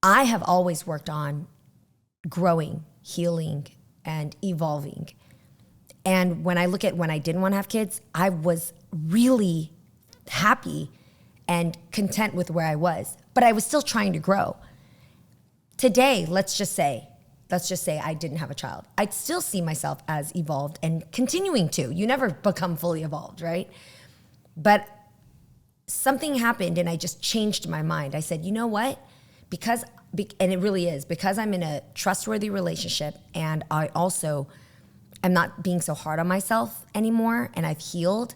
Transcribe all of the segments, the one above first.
I have always worked on growing, healing, and evolving. And when I look at when I didn't want to have kids, I was really happy and content with where I was, but I was still trying to grow. Today, let's just say I didn't have a child. I'd still see myself as evolved and continuing to. You never become fully evolved, right? But something happened and I just changed my mind. I said, you know what? And it really is, because I'm in a trustworthy relationship and I also am not being so hard on myself anymore and I've healed,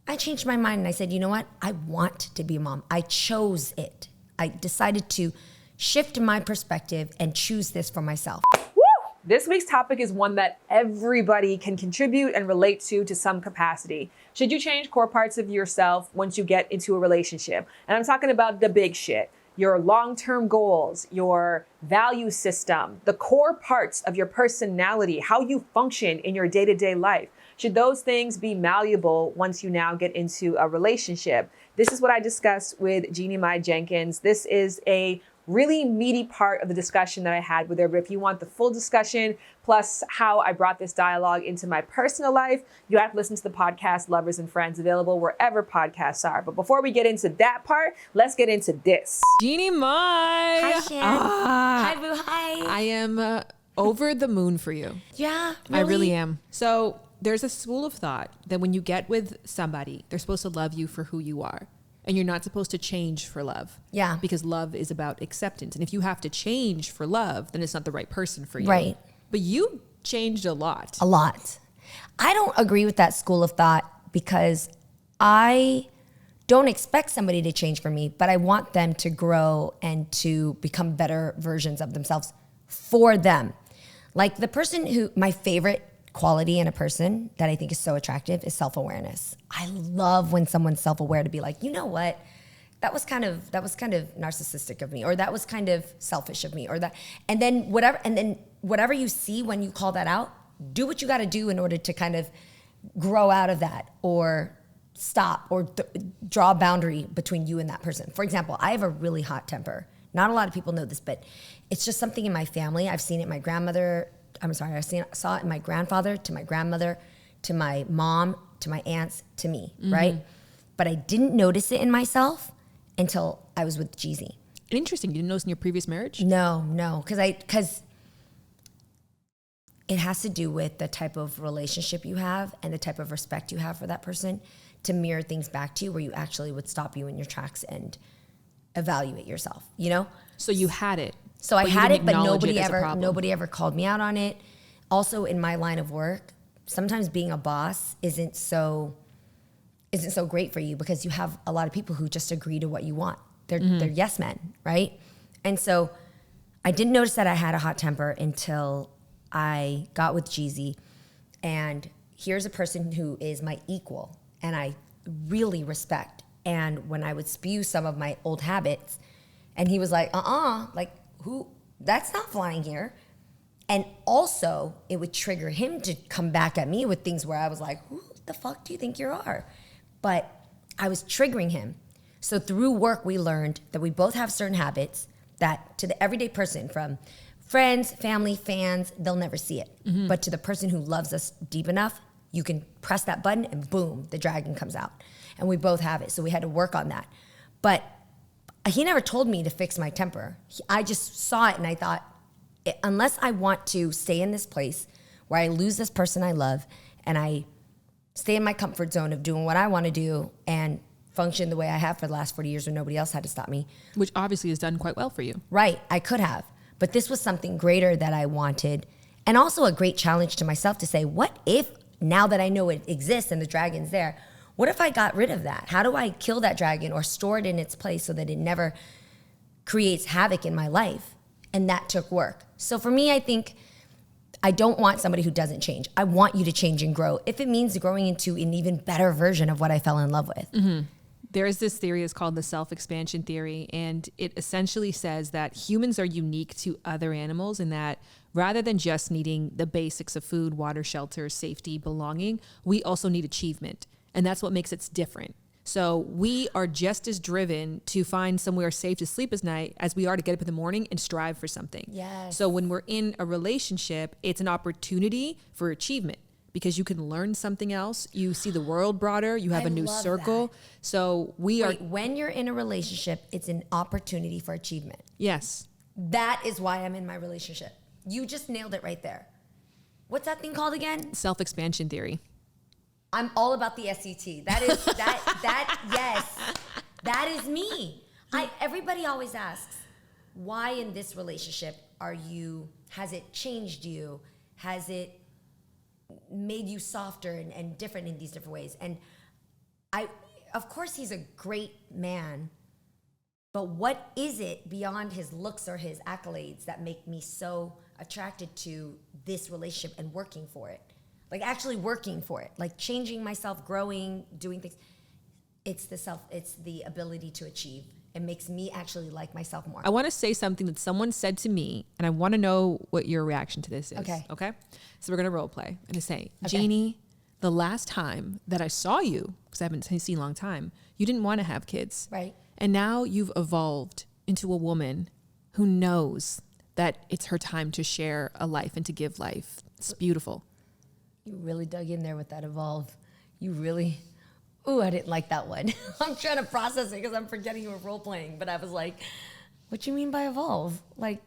I changed my mind and I said, you know what? I want to be a mom. I chose it. I decided to shift my perspective and choose this for myself. Woo! This week's topic is one that everybody can contribute and relate to some capacity. Should you change core parts of yourself once you get into a relationship? And I'm talking about the big shit. Your long-term goals, your value system, the core parts of your personality, how you function in your day-to-day life. Should those things be malleable once you now get into a relationship? This is what I discussed with Jeannie Mai Jenkins. This is a really meaty part of the discussion that I had with her. But if you want the full discussion, plus how I brought this dialogue into my personal life, you have to listen to the podcast Lovers and Friends, available wherever podcasts are. But before we get into that part, let's get into this. Jeannie Mai. Hi, Shan. Hi, Boo. Hi. I am over the moon for you. Yeah, really? I really am. So there's a school of thought that when you get with somebody, they're supposed to love you for who you are. And you're not supposed to change for love. Yeah. Because love is about acceptance. And if you have to change for love, then it's not the right person for you. Right. But you changed a lot. A lot. I don't agree with that school of thought because I don't expect somebody to change for me, but I want them to grow and to become better versions of themselves for them. Like the person who, my favorite quality in a person that I think is so attractive is self-awareness. I love when someone's self-aware to be like, you know what? That was kind of narcissistic of me, or that was kind of selfish of me, or that, and then whatever you see when you call that out, do what you got to do in order to kind of grow out of that, or stop, or draw a boundary between you and that person. For example, I have a really hot temper. Not a lot of people know this, but it's just something in my family. I've seen it in my grandmother. Saw it in my grandfather, to my grandmother, to my mom, to my aunts, to me, right? But I didn't notice it in myself until I was with Jeezy. Interesting. You didn't notice in your previous marriage? No, because it has to do with the type of relationship you have and the type of respect you have for that person to mirror things back to you, where you actually would stop you in your tracks and evaluate yourself, you know? So you had it. So I had it, but nobody ever called me out on it. Also, in my line of work, sometimes being a boss isn't so great for you because you have a lot of people who just agree to what you want. They're yes men, right? And so I didn't notice that I had a hot temper until I got with Jeezy. And here's a person who is my equal and I really respect. And when I would spew some of my old habits, and he was like, like, who? That's not flying here. And also, it would trigger him to come back at me with things where I was like, who the fuck do you think you are? But I was triggering him. So through work, we learned that we both have certain habits that to the everyday person, from friends, family, fans, they'll never see it. But to the person who loves us deep enough, you can press that button and boom, the dragon comes out. And we both have it. So we had to work on that. But he never told me to fix my temper. I just saw it and I thought, unless I want to stay in this place where I lose this person I love and I stay in my comfort zone of doing what I want to do and function the way I have for the last 40 years where nobody else had to stop me. Which obviously has done quite well for you. Right, I could have. But this was something greater that I wanted, and also a great challenge to myself to say, what if, now that I know it exists and the dragon's there, what if I got rid of that? How do I kill that dragon or store it in its place so that it never creates havoc in my life? And that took work. So for me, I think I don't want somebody who doesn't change. I want you to change and grow, if it means growing into an even better version of what I fell in love with. There is this theory, it's called the self-expansion theory, and it essentially says that humans are unique to other animals in that rather than just needing the basics of food, water, shelter, safety, belonging, we also need achievement. And that's what makes us different. So we are just as driven to find somewhere safe to sleep at night as we are to get up in the morning and strive for something. Yes. So when we're in a relationship, it's an opportunity for achievement because you can learn something else. You see the world broader. You have a new circle. That. So when you're in a relationship, it's an opportunity for achievement. Yes. That is why I'm in my relationship. You just nailed it right there. What's that thing called again? Self-expansion theory. I'm all about the SET. That is yes. That is me. Everybody always asks, why in this relationship has it changed you? Has it made you softer and different in these different ways? And of course he's a great man, but what is it beyond his looks or his accolades that make me so attracted to this relationship and working for it? Like actually working for it, like changing myself, growing, doing things. It's the ability to achieve. It makes me actually like myself more. I want to say something that someone said to me, and I want to know what your reaction to this is. Okay. So we're going to role play. I'm going to say, Jeannie, the last time that I saw you, because I haven't seen you in a long time, you didn't want to have kids. Right. And now you've evolved into a woman who knows that it's her time to share a life and to give life. It's beautiful. You really dug in there with that evolve. You really, I didn't like that one. I'm trying to process it because I'm forgetting you were role playing. But I was like, what you mean by evolve? Like,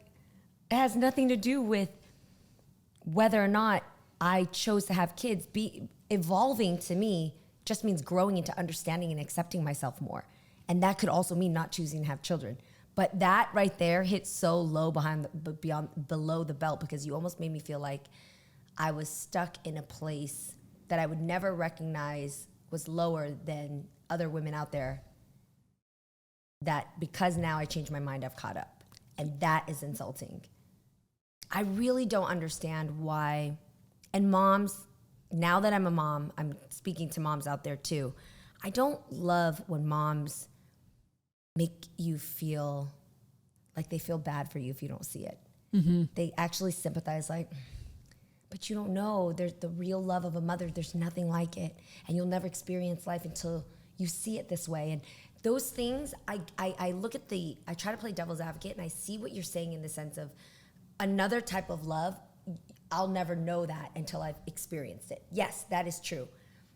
it has nothing to do with whether or not I chose to have kids. Evolving to me just means growing into understanding and accepting myself more. And that could also mean not choosing to have children. But that right there hit so low below the belt because you almost made me feel like I was stuck in a place that I would never recognize was lower than other women out there, that because now I changed my mind, I've caught up. And that is insulting. I really don't understand why. And moms, now that I'm a mom, I'm speaking to moms out there too. I don't love when moms make you feel like they feel bad for you if you don't see it. Mm-hmm. They actually sympathize, like, but you don't know. There's the real love of a mother. There's nothing like it. And you'll never experience life until you see it this way. And those things, I look at I try to play devil's advocate, and I see what you're saying in the sense of another type of love. I'll never know that until I've experienced it. Yes, that is true.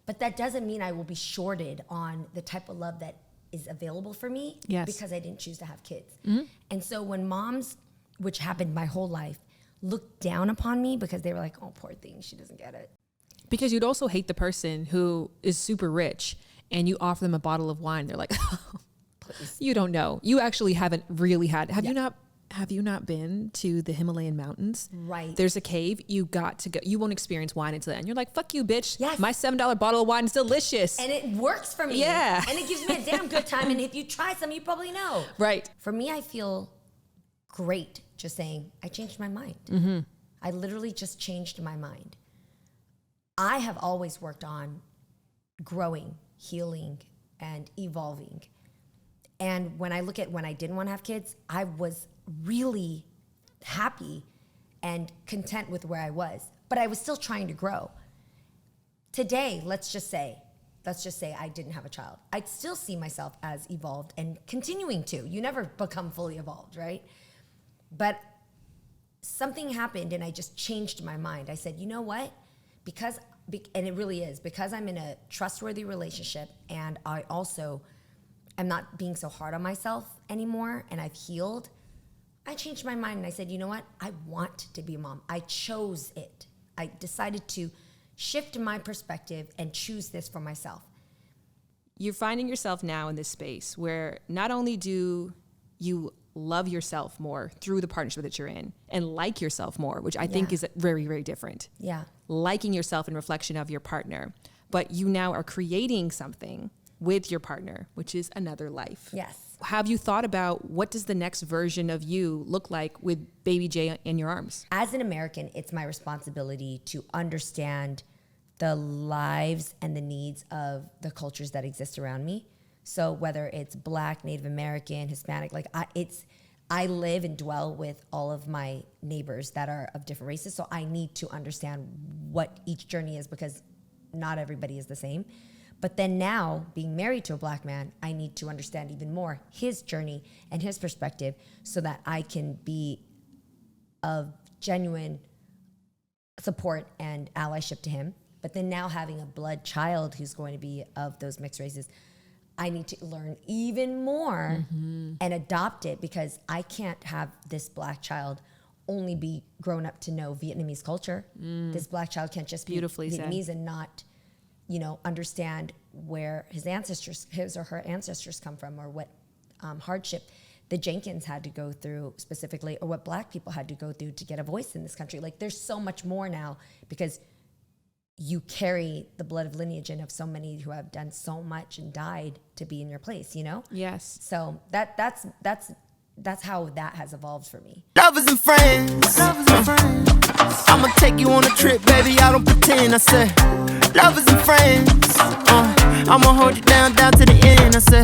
But that doesn't mean I will be shorted on the type of love that is available for me because I didn't choose to have kids. Mm-hmm. And so when moms, which happened my whole life, looked down upon me because they were like, oh, poor thing, she doesn't get it. Because you'd also hate the person who is super rich and you offer them a bottle of wine. They're like, oh, please. You don't know. You actually haven't really had. Have you not been to the Himalayan mountains? Right. There's a cave. You got to go. You won't experience wine until then. You're like, fuck you, bitch. Yes. My $7 bottle of wine is delicious. And it works for me. Yeah. And it gives me a damn good time. And if you try some, you probably know. Right. For me, I feel great just saying, I changed my mind. Mm-hmm. I literally just changed my mind. I have always worked on growing, healing, and evolving. And when I look at when I didn't want to have kids, I was really happy and content with where I was, but I was still trying to grow. Today, let's just say I didn't have a child. I'd still see myself as evolved and continuing to. You never become fully evolved, right? But something happened and I just changed my mind. I said, you know what? And it really is, because I'm in a trustworthy relationship and I also am not being so hard on myself anymore and I've healed, I changed my mind and I said, you know what? I want to be a mom. I chose it. I decided to shift my perspective and choose this for myself. You're finding yourself now in this space where not only do you love yourself more through the partnership that you're in and like yourself more, which I think is very, very different. Yeah. Liking yourself in reflection of your partner, but you now are creating something with your partner, which is another life. Yes. Have you thought about what does the next version of you look like with baby Jay in your arms? As an American, it's my responsibility to understand the lives and the needs of the cultures that exist around me. So whether it's Black, Native American, Hispanic, I live and dwell with all of my neighbors that are of different races. So I need to understand what each journey is because not everybody is the same. But then now, being married to a Black man, I need to understand even more his journey and his perspective so that I can be of genuine support and allyship to him. But then now having a blood child who's going to be of those mixed races, I need to learn even more and adopt it, because I can't have this Black child only be grown up to know Vietnamese culture. This Black child can't just be Vietnamese and not, you know, understand where his or her ancestors come from, or what hardship the Jenkins had to go through specifically, or what Black people had to go through to get a voice in this country. Like, there's so much more now, because you carry the blood of lineage in of so many who have done so much and died to be in your place, you know? Yes. So that's how that has evolved for me. Lovers and friends. I'ma take you on a trip, baby, I don't pretend. I said, lovers and friends. I'ma hold you down to the end. I said,